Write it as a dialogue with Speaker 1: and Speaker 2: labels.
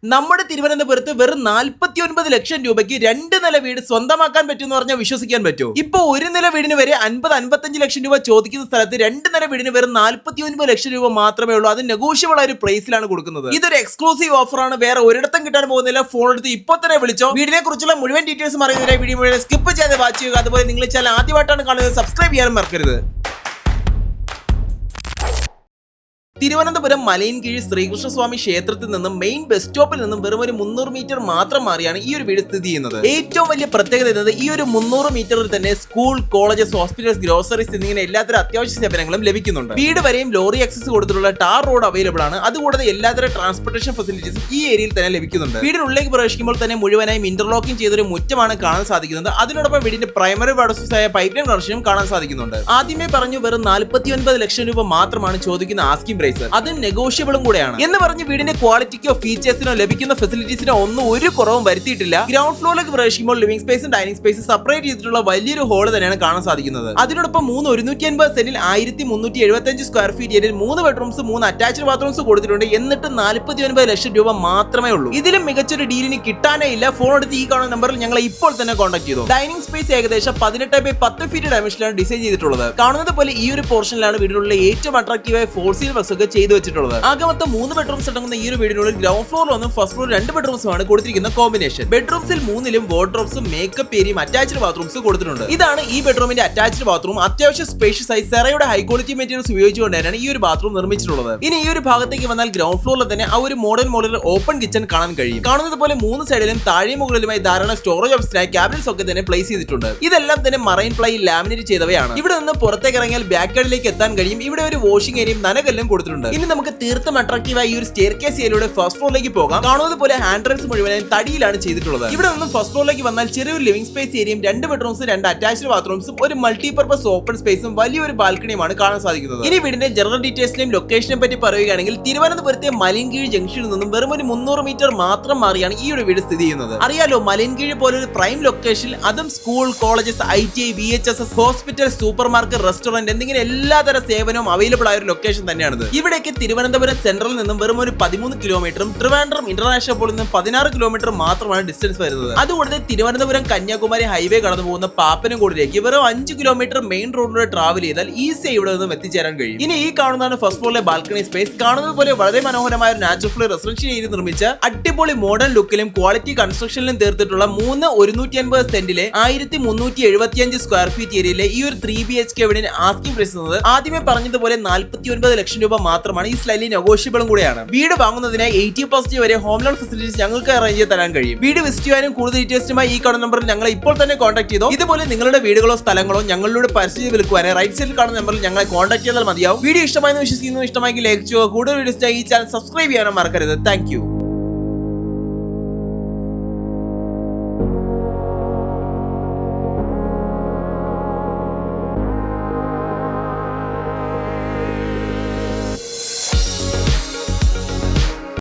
Speaker 1: നമ്മുടെ തിരുവനന്തപുരത്ത് വെറും 49 ലക്ഷം രൂപയ്ക്ക് 2 നില വീട് സ്വന്തമാക്കാൻ പറ്റുമെന്ന് പറഞ്ഞാൽ വിശ്വസിക്കാൻ പറ്റുമോ? ഇപ്പൊ ഒരു നില വീടിന് വരെ 50-55 ലക്ഷം രൂപ ചോദിക്കുന്ന സ്ഥലത്ത് 2 നില വീടിന് വെറും 49 ലക്ഷം രൂപ മാത്രമേ ഉള്ളൂ. അത് നെഗോഷ്യബിൾ ആയ ഒരു പ്രൈസിലാണ് കൊടുക്കുന്നത്. ഇതൊരു എക്സ്ക്ലൂസീവ് ഓഫർ ആണ്, വേറെ ഒരിടത്തും കിട്ടാൻ പോകുന്നില്ല. ഫോൺ എടുത്ത് ഇപ്പൊ തന്നെ വിളിച്ചോ. വീടിനെ കുറിച്ചുള്ള മുഴുവൻ ഡീറ്റെയിൽസ് അറിയുന്നതിനായി വീഡിയോ മുഴുവൻ സ്കിപ്പ് ചെയ്ത് വാച്ച് ചെയ്യുക. അതുപോലെ നിങ്ങൾ ചാനൽ ആദ്യമായിട്ടാണ് കാണുന്നത്, സബ്സ്ക്രൈബ് ചെയ്യാനും മറക്കരുത്. തിരുവനന്തപുരം മലയൻകീഴ് ശ്രീകൃഷ്ണസ്വാമി ക്ഷേത്രത്തിൽ നിന്നും മെയിൻ ബസ് സ്റ്റോപ്പിൽ നിന്നും വെറും ഒരു 300 മീറ്റർ മാത്രം മാറിയാണ് ഈ ഒരു വീട് സ്ഥിതി ചെയ്യുന്നത്. ഏറ്റവും വലിയ പ്രത്യേകത എന്നത് ഈ ഒരു 300 മീറ്ററിൽ തന്നെ സ്കൂൾ, കോളേജസ്, ഹോസ്പിറ്റൽസ്, ഗ്രോസറീസ് എന്നിങ്ങനെ എല്ലാത്തരം അത്യാവശ്യ സേവനങ്ങളും ലഭിക്കുന്നുണ്ട്. വീട് വരെയും ലോറി ആക്സസ് കൊടുത്തിട്ടുള്ള ടാർ റോഡ് അവൈലബിൾ ആണ്. അതുകൂടാതെ എല്ലാത്തരം ട്രാൻസ്പോർട്ടേഷൻ ഫെസിലിറ്റീസും ഈ ഏരിയയിൽ തന്നെ ലഭിക്കുന്നുണ്ട്. വീടിനുള്ളിലേക്ക് പ്രവേശിക്കുമ്പോൾ തന്നെ മുഴുവനായും ഇന്റർലോക്കിംഗ് ചെയ്തൊരു മുറ്റമാണ് കാണാൻ സാധിക്കുന്നത്. അതിനോടൊപ്പം വീടിന്റെ പ്രൈമറി വാട്ടർ സോഴ്സ് ആയ പൈപ്പ് ലൈൻ കണക്ഷനും കാണാൻ സാധിക്കുന്നുണ്ട്. ആദ്യമേ പറഞ്ഞു വെറും 49 ലക്ഷം രൂപ മാത്രമാണ് ചോദിക്കുന്ന ആസ്കിംഗ് പ്രൈസ്. അത് നെഗോഷ്യബിളും കൂടെയാണ് എന്ന് പറഞ്ഞ് വീടിന്റെ ക്വാളിറ്റിക്കോ ഫീച്ചേഴ്സിനോ ലഭിക്കുന്ന ഫെസിലിറ്റീസിനോ ഒന്നും ഒരു കുറവും വരുത്തിയിട്ടില്ല. ഗ്രൗണ്ട് ഫ്ലോറിലേക്ക് പ്രവേശിക്കുമ്പോൾ ലിവിംഗ് സ്പേസും ഡൈനിങ് സ്പേസും സെപ്പറേറ്റ് ചെയ്തിട്ടുള്ള വലിയൊരു ഹോൾ തന്നെയാണ് കാണാൻ സാധിക്കുന്നത്. അതിനോടൊപ്പം 150 സെന്റിൽ 1375 സ്ക്വയർ ഫീറ്റ് ഏരിയയിൽ 3 ബെഡ്റൂംസ് 3 അറ്റാച്ച്ഡ് ബാത്റൂംസ് കൊടുത്തിട്ടുണ്ട്. എന്നിട്ട് 49 ലക്ഷം രൂപ മാത്രമേ ഉള്ളൂ. ഇതിലും മികച്ചൊരു ഡീലിന് കിട്ടാനേ ഇല്ല. ഫോൺ എടുത്ത് ഈ കാണുന്ന നമ്പറിൽ ഞങ്ങൾ ഇപ്പോൾ തന്നെ കോൺടാക്ട് ചെയ്തു. ഡൈനിങ് സ്പേസ് ഏകദേശം 18x10 ഫീറ്റ് ഡയമെൻഷനിലാണ് ഡിസൈൻ ചെയ്തിട്ടുള്ളത്. കാണുന്നത് പോലെ ഈ ഒരു പോർഷനിലാണ് വീടിനുള്ള ഏറ്റവും അട്രാക്റ്റീവായ 4 വർക്സ് ഒക്കെ ചെയ്തു വെച്ചിട്ടുള്ളത്. ആകെ മൊത്തം 3 ബെഡ്റൂംസ് അടങ്ങുന്ന ഈ ഒരു വീടിനുള്ളിൽ ഗ്രൗണ്ട് ഫ്ലോറിൽ ഒന്നും ഫസ്റ്റ് ഫ്ലോർ 2 ബെഡ്റൂംസുമാണ് കൊടുത്തിരിക്കുന്ന കോമ്പിനേഷൻ. ബെഡ്റൂംസിൽ 3ലും വാർഡ്രോബ്സും മേക്കപ്പ് ഏരിയയും അറ്റാച്ച്ഡ് ബാത്റൂംസ് കൊടുത്തിട്ടുണ്ട്. ഇതാണ് ഈ ബെഡ്റൂമിന്റെ അറ്റാച്ച്ഡ് ബാത്റൂം. അത്യാവശ്യം സ്പേഷ്യസ് ആയി സെറയുടെ ഹൈ ക്വാളിറ്റി മെറ്റീരിയൽസ് ഉപയോഗിച്ചുകൊണ്ടാണ് ഈ ഒരു ബാത്റൂം നിർമ്മിച്ചിട്ടുള്ളത്. ഇനി ഈ ഒരു ഭാഗത്തേക്ക് വന്നാൽ ഗ്രൗണ്ട് ഫ്ലോറിൽ തന്നെ ആ ഒരു മോഡൽ ഓപ്പൺ കിച്ചൺ കാണാൻ കഴിയും. കാണുന്നത് പോലെ 3 സൈഡിലും താഴെയും മുകളിലുമായി ധാരാളം സ്റ്റോറേജ് ഓപ്ഷനായി ക്യാബിനറ്റ്സ് ഒക്കെ തന്നെ പ്ലേസ് ചെയ്തിട്ടുണ്ട്. ഇതെല്ലാം തന്നെ മറൈൻ പ്ലൈ ലാമിനേറ്റ് ചെയ്തവയാണ്. ഇവിടെ നിന്ന് പുറത്തേക്ക് ഇറങ്ങിയാൽ ബാക്ക് യാർഡിലേക്ക് എത്താൻ കഴിയും. ഇവിടെ ഒരു വാഷിംഗ് ഏരിയയും നനകല്ലും കൊടുത്തിട്ടുണ്ട്. ഇനി നമുക്ക് തീർത്തും അട്രാക്റ്റീവായ ഈ ഒരു സ്റ്റെയർകേസ് ഏരിയയിലൂടെ ഫസ്റ്റ് ഫ്ലോറിലേക്ക് പോകാം. കാണുന്നത് പോലെ ഹാൻഡ് റെയിൽസ് മുഴുവനായും തടിയിലാണ് ചെയ്തിട്ടുള്ളത്. ഇവിടെ നിന്നും ഫസ്റ്റ് ഫ്ലോറിലേക്ക് വന്നാൽ ചെറിയൊരു ലിവിംഗ് സ്പേസ് ഏരിയയും 2 ബെഡ്റൂംസും 2 അറ്റാച്ച്ഡ് ബാത്റൂംസും ഒരു മൾട്ടിപർപ്പസ് ഓപ്പൺ സ്പേസും വലിയൊരു ബാൽക്കണിയുമാണ് കാണാൻ സാധിക്കുന്നത്. ഇനി വീടിന്റെ ജനറൽ ഡീറ്റെയിൽസിനെയും ലൊക്കേഷനെ പറ്റി പറയുകയാണെങ്കിൽ തിരുവനന്തപുരത്തെ മലയൻകീഴ് ജംഗ്ഷനിൽ നിന്നും വെറും ഒരു 300 മീറ്റർ മാത്രം മാറിയാണ് ഈ ഒരു വീട് സ്ഥിതി ചെയ്യുന്നത്. അറിയാലോ, മലയൻകീഴ് പോലൊരു പ്രൈം ലൊക്കേഷനിൽ അതും school, colleges, ITI, VHSS, hospital, super market, restaurant എന്നിങ്ങനെ എല്ലാതരം സേവനവും അവൈലബിൾ ആയ ഒരു ലൊക്കേഷൻ തന്നെയാണിത്. ഇവിടേക്ക് തിരുവനന്തപുരം സെൻട്രൽ നിന്നും വെറും ഒരു 13 കിലോമീറ്ററും ട്രിവാൻഡ്രം ഇന്റർനാഷണൽ പോളിൽ നിന്നും 16 കിലോമീറ്റർ മാത്രമാണ് ഡിസ്റ്റൻസ് വരുന്നത്. അതുകൂടാതെ തിരുവനന്തപുരം കന്യാകുമാരി ഹൈവേ കടന്നു പോകുന്ന പാപ്പനംകോടിലേക്ക് വെറും 5 കിലോമീറ്റർ മെയിൻ റോഡിലൂടെ ട്രാവൽ ചെയ്താൽ ഈസി ഇവിടെ നിന്നും എത്തിച്ചേരാൻ കഴിയും. ഇനി ഈ കാണുന്നതാണ് ഫസ്റ്റ് ഫ്ലോറിലെ ബാൽക്കണി സ്പേസ്. കാണുന്നത് പോലെ വളരെ മനോഹരമായ ഒരു നാച്ചുറൽ ഫ്ലോർ റെസിഡൻഷ്യൽ ഏരിയ നിർമ്മിച്ച അടിപൊളി മോഡേൺ ലുക്കിലും ക്വാളിറ്റി കൺസ്ട്രക്ഷനിലും തീർത്തിട്ടുള്ള 150 സെന്റിലെ 1375 സ്ക്വയർ ഫീറ്റ് ഏരിയയിലെ ഈ ഒരു 3 BHK വീടിന് ആസ്കിംഗ് പ്രൈസ് എന്നത് ആദ്യമേ പറഞ്ഞതുപോലെ 49 ലക്ഷം രൂപ മാത്രമാണ്. ഈ സ്ലൈലി നെഗോഷ്യബിളും കൂടെയാണ്. വീട് വാങ്ങുന്നതിനായി 80% വരെ ഹോം ലോൺ ഫെസിലിറ്റീസ് ഞങ്ങൾക്ക് അറേഞ്ച് ചെയ്ത് തരാൻ കഴിയും. വീട് വിസിറ്റ് ചെയ്യാനും കൂടുതൽ ഡീറ്റെയിൽസുമായി ഈ കാണുന്ന നമ്പറിൽ ഞങ്ങളെ ഇപ്പോൾ തന്നെ കോൺടാക്ട് ചെയ്തോ. ഇതുപോലെ നിങ്ങളുടെ വീടുകളോ സ്ഥലങ്ങളോ ഞങ്ങളിലൂടെ പരസ്യം വിൽക്കുവാനായി റൈറ്റ് സൈഡിൽ കാണുന്ന നമ്പറിൽ ഞങ്ങളെ കോൺടാക്ട് ചെയ്താൽ മതിയാവും. വീഡിയോ ഇഷ്ടമായെന്ന് വിശ്വസിക്കുന്നു. ഇഷ്ടമായെങ്കിൽ ലൈക്ക് ചെയ്യുക. കൂടുതൽ വീഡിയോസ് ഈ ചാനൽ സബ്സ്ക്രൈബ് ചെയ്യാനും മറക്കരുത്. Thank you.